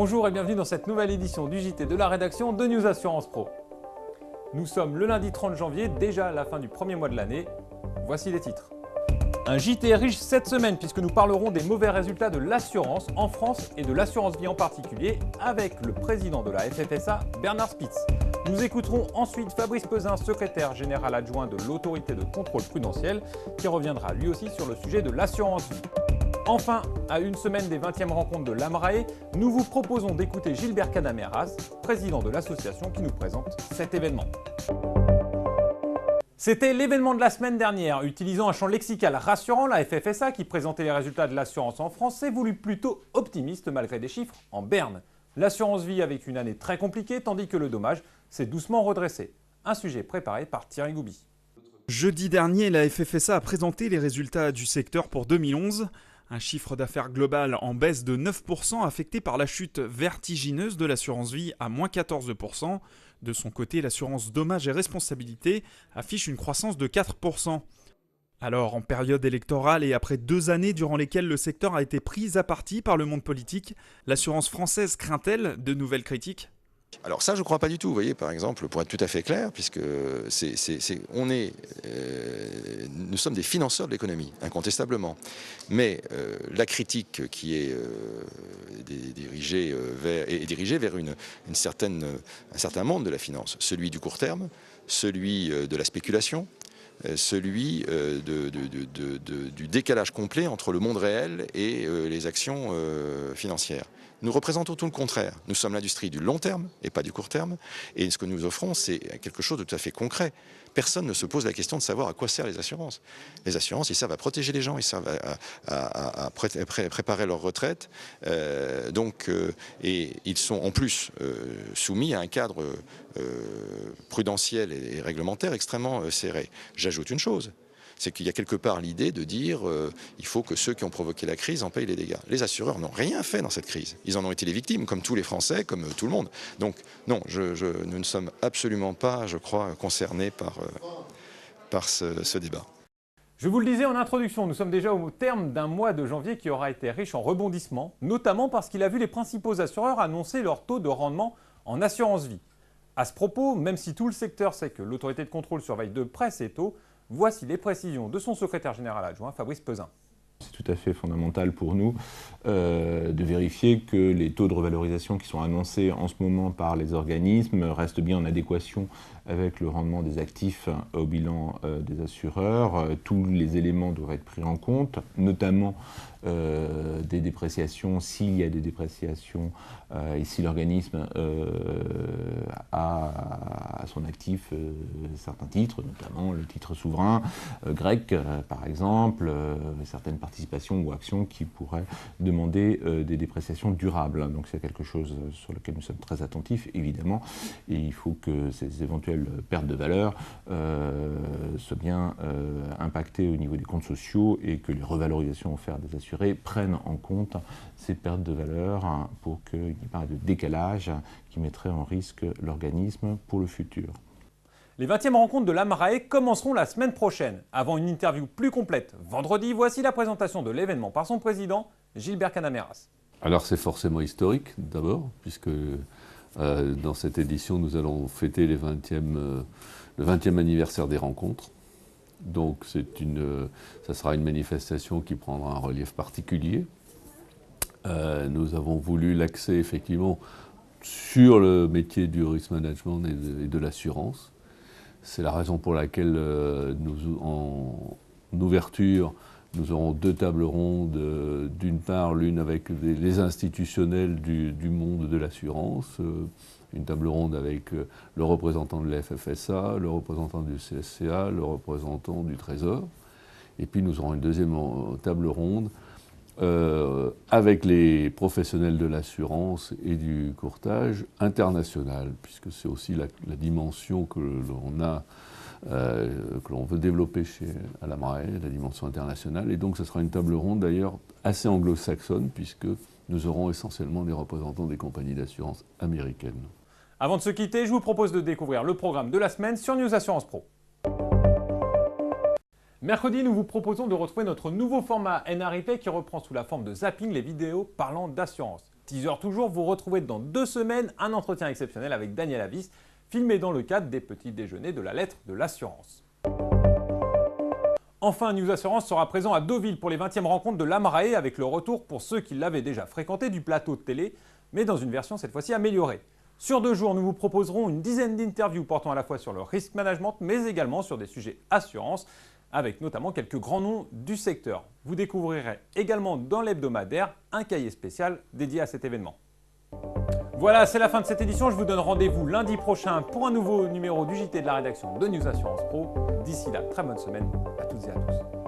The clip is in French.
Bonjour et bienvenue dans cette nouvelle édition du JT de la rédaction de News Assurance Pro. Nous sommes le lundi 30 janvier, déjà à la fin du premier mois de l'année. Voici les titres. Un JT riche cette semaine puisque nous parlerons des mauvais résultats de l'assurance en France et de l'assurance vie en particulier avec le président de la FFSA, Bernard Spitz. Nous écouterons ensuite Fabrice Peuzin, secrétaire général adjoint de l'autorité de contrôle prudentiel, qui reviendra lui aussi sur le sujet de l'assurance vie. Enfin, à une semaine des 20e rencontres de l'AMRAE, nous vous proposons d'écouter Gilbert Cadameras, président de l'association qui nous présente cet événement. C'était l'événement de la semaine dernière. Utilisant un champ lexical rassurant, la FFSA, qui présentait les résultats de l'assurance en France, s'est voulu plutôt optimiste malgré des chiffres en berne. L'assurance vie avec une année très compliquée, tandis que le dommage s'est doucement redressé. Un sujet préparé par Thierry Gouby. Jeudi dernier, la FFSA a présenté les résultats du secteur pour 2011. Un chiffre d'affaires global en baisse de 9%, affecté par la chute vertigineuse de l'assurance vie à moins 14%. De son côté, l'assurance dommages et responsabilités affiche une croissance de 4%. Alors, en période électorale et après 2 années durant lesquelles le secteur a été pris à partie par le monde politique, l'assurance française craint-elle de nouvelles critiques ? Alors ça, je ne crois pas du tout. Vous voyez, par exemple, pour être tout à fait clair, puisque nous sommes des financeurs de l'économie, incontestablement. Mais la critique qui est dirigée vers un certain monde de la finance, celui du court terme, celui de la spéculation, celui du décalage complet entre le monde réel et les actions financières. Nous représentons tout le contraire. Nous sommes l'industrie du long terme et pas du court terme. Et ce que nous offrons, c'est quelque chose de tout à fait concret. Personne ne se pose la question de savoir à quoi servent les assurances. Les assurances, ils servent à protéger les gens, ils servent à préparer leur retraite. Et ils sont en plus soumis à un cadre prudentiel et réglementaire extrêmement serré. J'ajoute une chose. C'est qu'il y a quelque part l'idée de dire il faut que ceux qui ont provoqué la crise en payent les dégâts. Les assureurs n'ont rien fait dans cette crise. Ils en ont été les victimes, comme tous les Français, comme tout le monde. Donc non, nous ne sommes absolument pas, je crois, concernés par ce débat. Je vous le disais en introduction, nous sommes déjà au terme d'un mois de janvier qui aura été riche en rebondissements, notamment parce qu'il a vu les principaux assureurs annoncer leur taux de rendement en assurance vie. À ce propos, même si tout le secteur sait que l'autorité de contrôle surveille de près ces taux, voici les précisions de son secrétaire général adjoint, Fabrice Peuzin. C'est tout à fait fondamental pour nous de vérifier que les taux de revalorisation qui sont annoncés en ce moment par les organismes restent bien en adéquation avec le rendement des actifs au bilan des assureurs. Tous les éléments doivent être pris en compte, notamment des dépréciations, s'il y a des dépréciations, et si l'organisme a à son actif certains titres, notamment le titre souverain grec par exemple, certaines participations ou actions qui pourraient demander des dépréciations durables. Donc c'est quelque chose sur lequel nous sommes très attentifs, évidemment, et il faut que ces éventuelles pertes de valeur soient bien impactées au niveau des comptes sociaux et que les revalorisations offertes des assurés prennent en compte ces pertes de valeur pour qu'il n'y ait pas de décalage qui mettrait en risque l'organisme pour le futur. Les 20e rencontres de l'AMRAE commenceront la semaine prochaine. Avant une interview plus complète vendredi, voici la présentation de l'événement par son président, Gilbert Cadameras. Alors c'est forcément historique d'abord, puisque dans cette édition nous allons fêter le 20e anniversaire des rencontres. Donc ça sera une manifestation qui prendra un relief particulier. Nous avons voulu l'axer effectivement sur le métier du risk management et de l'assurance. C'est la raison pour laquelle en ouverture, nous aurons 2 tables rondes, d'une part l'une avec les institutionnels du monde de l'assurance, une table ronde avec le représentant de la FFSA, le représentant du CSCA, le représentant du Trésor. Et puis nous aurons une deuxième table ronde avec les professionnels de l'assurance et du courtage international, puisque c'est aussi la dimension que l'on veut développer à l'AMRAE, la dimension internationale. Et donc ce sera une table ronde d'ailleurs assez anglo-saxonne, puisque nous aurons essentiellement des représentants des compagnies d'assurance américaines. Avant de se quitter, je vous propose de découvrir le programme de la semaine sur News Assurance Pro. Mercredi, nous vous proposons de retrouver notre nouveau format NRIP qui reprend sous la forme de zapping les vidéos parlant d'assurance. Teaser toujours, vous retrouvez dans 2 semaines un entretien exceptionnel avec Daniel Avis, filmé dans le cadre des petits déjeuners de la lettre de l'assurance. Enfin, News Assurance sera présent à Deauville pour les 20e rencontres de l'Amrae avec le retour pour ceux qui l'avaient déjà fréquenté du plateau de télé, mais dans une version cette fois-ci améliorée. Sur 2 jours, nous vous proposerons une dizaine d'interviews portant à la fois sur le risk management, mais également sur des sujets assurance, avec notamment quelques grands noms du secteur. Vous découvrirez également dans l'hebdomadaire un cahier spécial dédié à cet événement. Voilà, c'est la fin de cette édition. Je vous donne rendez-vous lundi prochain pour un nouveau numéro du JT de la rédaction de News Assurance Pro. D'ici là, très bonne semaine à toutes et à tous.